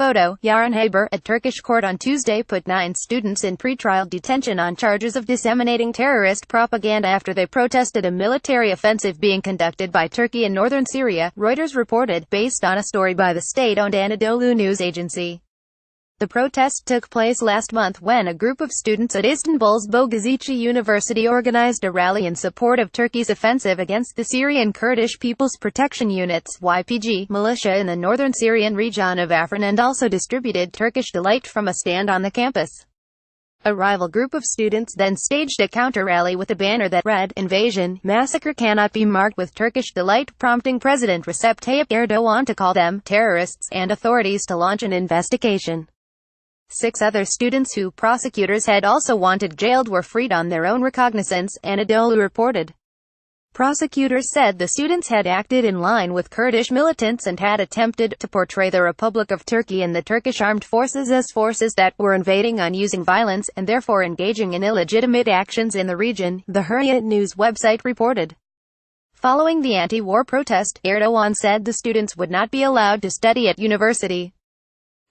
Photo, Yarın Haber. A Turkish court on Tuesday put 9 students in pretrial detention on charges of disseminating terrorist propaganda after they protested a military offensive being conducted by Turkey in northern Syria, Reuters reported, based on a story by the state-owned Anadolu news agency. The protest took place last month when a group of students at Istanbul's Boğaziçi University organized a rally in support of Turkey's offensive against the Syrian Kurdish People's Protection Units (YPG) militia in the northern Syrian region of Afrin, and also distributed Turkish Delight from a stand on the campus. A rival group of students then staged a counter-rally with a banner that read, "Invasion, massacre cannot be marked with Turkish Delight," prompting President Recep Tayyip Erdogan to call them terrorists and authorities to launch an investigation. 6 other students who prosecutors had also wanted jailed were freed on their own recognizance, Anadolu reported. Prosecutors said the students had acted in line with Kurdish militants and had attempted to portray the Republic of Turkey and the Turkish armed forces as forces that were invading on using violence, and therefore engaging in illegitimate actions in the region, the Hurriyet news website reported. Following the anti-war protest, Erdogan said the students would not be allowed to study at university.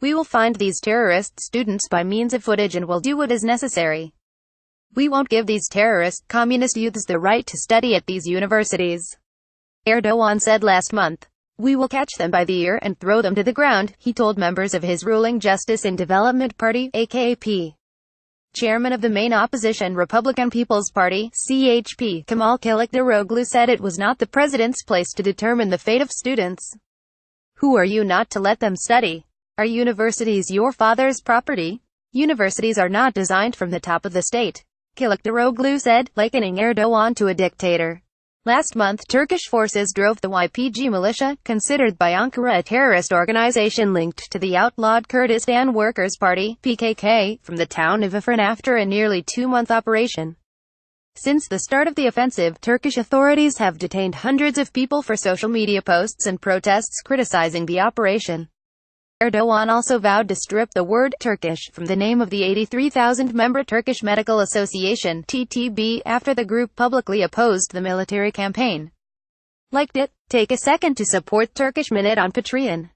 "We will find these terrorist students by means of footage and will do what is necessary. We won't give these terrorist, communist youths the right to study at these universities," Erdogan said last month. "We will catch them by the ear and throw them to the ground," he told members of his ruling Justice and Development Party, AKP. Chairman of the main opposition Republican People's Party, CHP, Kemal Kılıçdaroğlu said it was not the president's place to determine the fate of students. "Who are you not to let them study? Are universities your father's property? Universities are not designed from the top of the state," Kılıçdaroğlu said, likening Erdogan to a dictator. Last month, Turkish forces drove the YPG militia, considered by Ankara a terrorist organization linked to the outlawed Kurdistan Workers' Party, PKK, from the town of Afrin after a nearly 2-month operation. Since the start of the offensive, Turkish authorities have detained hundreds of people for social media posts and protests criticizing the operation. Erdogan also vowed to strip the word Turkish from the name of the 83,000-member Turkish Medical Association (TTB) after the group publicly opposed the military campaign. Liked it? Take a second to support Turkish Minute on Patreon.